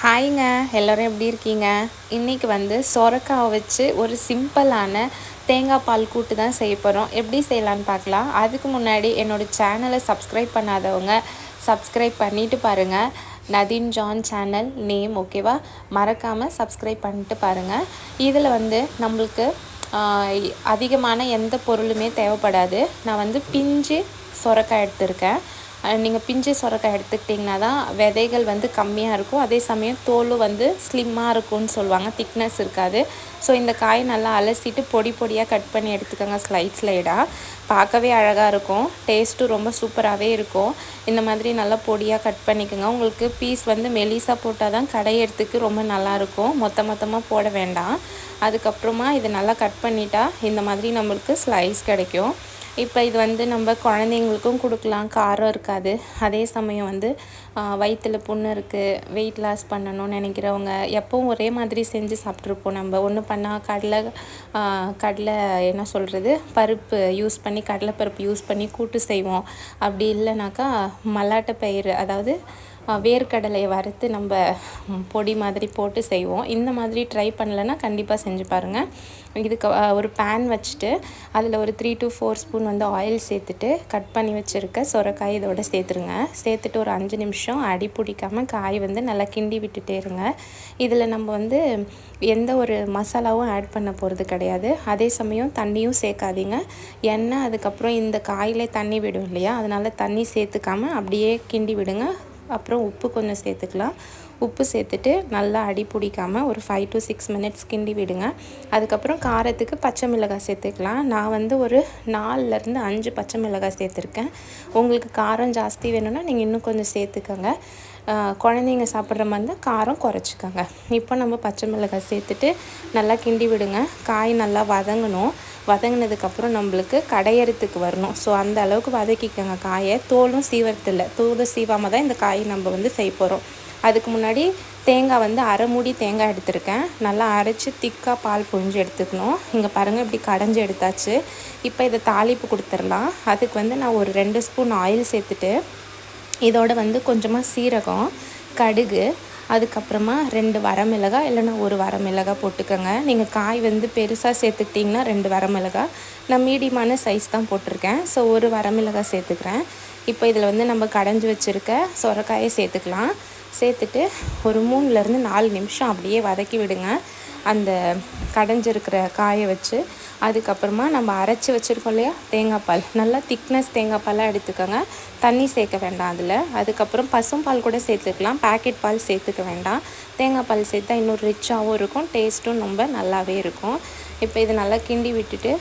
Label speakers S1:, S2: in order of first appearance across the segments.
S1: ஹாய்ங்க, எல்லோரும் எப்படி இருக்கீங்க? இன்றைக்கி வந்து சொரக்காவை வச்சு ஒரு சிம்பிளான தேங்காய் பால் கூட்டு தான் செய்ய போகிறோம். எப்படி செய்யலான்னு பார்க்கலாம். அதுக்கு முன்னாடி என்னோடய சேனலை சப்ஸ்கிரைப் பண்ணாதவங்க சப்ஸ்கிரைப் பண்ணிவிட்டு பாருங்கள். நதீன் ஜான் சேனல் நேம் ஓகேவா? மறக்காமல் சப்ஸ்கிரைப் பண்ணிட்டு பாருங்கள். இதில் வந்து நம்மளுக்கு அதிகமான எந்த பொருளுமே தேவைப்படாது. நான் வந்து பிஞ்சு சொரக்காய் எடுத்திருக்கேன். நீங்கள் பிஞ்சு சொரக்காய் எடுத்துக்கிட்டிங்கன்னா தான் விதைகள் வந்து கம்மியாக இருக்கும், அதே சமயம் தோலும் வந்து ஸ்லிம்மாக இருக்கும்னு சொல்லுவாங்க, திக்னஸ் இருக்காது. ஸோ இந்த காய் நல்லா அலசிட்டு பொடி பொடியாக கட் பண்ணி எடுத்துக்கோங்க, ஸ்லைடாக. பார்க்கவே அழகாக இருக்கும், டேஸ்ட்டும் ரொம்ப சூப்பராகவே இருக்கும். இந்த மாதிரி நல்லா பொடியாக கட் பண்ணிக்கோங்க. உங்களுக்கு பீஸ் வந்து மெலிசாக போட்டால் தான் கடையிறதுக்கு ரொம்ப நல்லாயிருக்கும், மொத்தமாக போட வேண்டாம். அதுக்கப்புறமா இதை நல்லா கட் பண்ணிட்டா இந்த மாதிரி நம்மளுக்கு ஸ்லைஸ் கிடைக்கும். இப்போ இது வந்து நம்ம குழந்தைங்களுக்கும் கொடுக்கலாம், காரம் இருக்காது. அதே சமயம் வந்து வயிற்றில் புண்ணு இருக்குது, வெயிட் லாஸ் பண்ணணும்னு நினைக்கிறவங்க, எப்பவும் ஒரே மாதிரி செஞ்சு சாப்பிட்ருப்போம். நம்ம ஒன்று பண்ணால் கடலை என்ன சொல்கிறது, பருப்பு யூஸ் பண்ணி, கடலை பருப்பு யூஸ் பண்ணி கூட்டு செய்வோம். அப்படி இல்லைனாக்கா மல்லாட்டை பயிறு, அதாவது வேர்க்கடலையை வறுத்து நம்ம பொடி மாதிரி போட்டு செய்வோம். இந்த மாதிரி ட்ரை பண்ணலைன்னா கண்டிப்பாக செஞ்சு பாருங்கள். இதுக்கு ஒரு பேன் வச்சுட்டு அதில் ஒரு 3 to 4 ஸ்பூன் வந்து ஆயில் சேர்த்துட்டு கட் பண்ணி வச்சுருக்க சொரக்காய் இதோட சேர்த்துருங்க. சேர்த்துட்டு ஒரு 5 நிமிஷம் அடி பிடிக்காமல் காய் வந்து நல்லா கிண்டி விட்டுட்டே இருங்க. இதில் நம்ம வந்து எந்த ஒரு மசாலாவும் ஆட் பண்ண போகிறது கிடையாது. அதே சமயம் தண்ணியும் சேர்க்காதீங்க. எண்ணெய் அதுக்கப்புறம் இந்த காயிலே தண்ணி விடும் இல்லையா, அதனால் தண்ணி சேர்த்துக்காமல் அப்படியே கிண்டி விடுங்க. அப்புறம் உப்பு கொஞ்சம் சேர்த்துக்கலாம். உப்பு சேர்த்துட்டு நல்லா அடி பிடிக்காமல் ஒரு 5 to 6 மினிட்ஸ் கிண்டி விடுங்க. அதுக்கப்புறம் காரத்துக்கு பச்சை மிளகாய் சேர்த்துக்கலாம். நான் வந்து ஒரு 4லேருந்து 5 பச்சை மிளகாய் சேர்த்துருக்கேன். உங்களுக்கு காரம் ஜாஸ்தி வேணும்னா நீங்கள் இன்னும் கொஞ்சம் சேர்த்துக்கோங்க. குழந்தைங்க சாப்பிட்ற மாதிரி இருந்தால் காரம் குறைச்சிக்கோங்க. இப்போ நம்ம பச்சை மிளகாய் சேர்த்துட்டு நல்லா கிண்டி விடுங்க. காய் நல்லா வதங்கணும். வதங்கினதுக்கப்புறம் நம்மளுக்கு கடையறத்துக்கு வரணும். ஸோ அந்த அளவுக்கு வதக்கிக்கோங்க காயை. தோலும் சீவரத்தில்லை, தோலும் சீவாமல் தான் இந்த காய் நம்ம வந்து செய்ய போகிறோம். அதுக்கு முன்னாடி தேங்காய் வந்து அரை மூடி தேங்காய் எடுத்திருக்கேன். நல்லா அரைச்சி திக்காக பால் புழிஞ்சு எடுத்துக்கணும். இங்கே பாருங்கள், இப்படி கடைஞ்சி எடுத்தாச்சு. இப்போ இதை தாளிப்பு கொடுத்துடலாம். அதுக்கு வந்து நான் ஒரு 2 ஸ்பூன் ஆயில் சேர்த்துட்டு இதோட வந்து கொஞ்சமாக சீரகம், கடுகு, அதுக்கப்புறமா 2 வரமிளகாய் இல்லைன்னா 1 வரமிளகாய் போட்டுக்கோங்க. நீங்கள் காய் வந்து பெருசாக சேர்த்துக்கிட்டிங்கன்னா 2 வரமிளகாய், நான் மீடியமான சைஸ் தான் போட்டிருக்கேன். ஸோ 1 வரமிளகாய் சேர்த்துக்கிறேன். இப்போ இதில் வந்து நம்ம கடைஞ்சி வச்சுருக்க சொரக்காயை சேர்த்துக்கலாம். சேர்த்துட்டு ஒரு 3லேருந்து 4 நிமிஷம் அப்படியே வதக்கி விடுங்க, அந்த கடைஞ்சிருக்கிற காயை வச்சு. அதுக்கப்புறமா நம்ம அரைச்சி வச்சுருக்கோம் இல்லையா தேங்காய் பால், நல்லா திக்னஸ் தேங்காய் பாலாக எடுத்துக்கோங்க, தண்ணி சேர்க்க வேண்டாம் அதில். அதுக்கப்புறம் பசும்பால் கூட சேர்த்துக்கலாம், பேக்கெட் பால் சேர்த்துக்க வேண்டாம். தேங்காய் பால் சேர்த்தா இன்னும் ரிச்சாகவும் இருக்கும், டேஸ்ட்டும் ரொம்ப நல்லாவே இருக்கும். இப்போ இது நல்லா கிண்டி விட்டுட்டு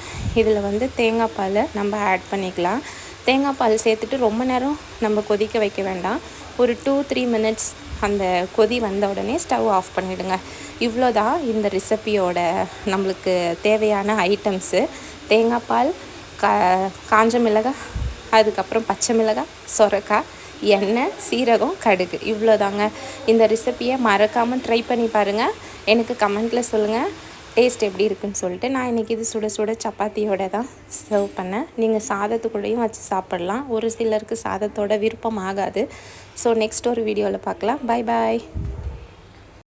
S1: இதில் வந்து தேங்காய் பாலை நம்ம ஆட் பண்ணிக்கலாம். தேங்காய் பால் சேர்த்துட்டு ரொம்ப நேரம் நம்ம கொதிக்க வைக்க வேண்டாம். ஒரு 2-3 மினிட்ஸ் அந்த கொதி வந்த உடனே ஸ்டவ் ஆஃப் பண்ணிவிடுங்க. இவ்வளோதான் இந்த ரெசிப்பியோட நம்மளுக்கு தேவையான ஐட்டம்ஸு. தேங்காய் பால், காஞ்ச மிளகாய், அதுக்கப்புறம் பச்சை மிளகாய், சொரக்காய், எண்ணெய், சீரகம், கடுகு, இவ்வளோதாங்க. இந்த ரெசிப்பியை மறக்காமல் ட்ரை பண்ணி பாருங்கள். எனக்கு கமெண்ட்டில் சொல்லுங்கள் டேஸ்ட் எப்படி இருக்குன்னு சொல்லிட்டு. நான் இன்றைக்கி இது சுட சுட சப்பாத்தியோட தான் சர்வ் பண்ணேன். நீங்கள் சாதத்துக்கூடையும் வச்சு சாப்பிட்லாம். ஒரு சிலருக்கு சாதத்தோட விருப்பம் ஆகாது. ஸோ நெக்ஸ்ட் ஒரு வீடியோவில் பார்க்கலாம். பாய் பாய்.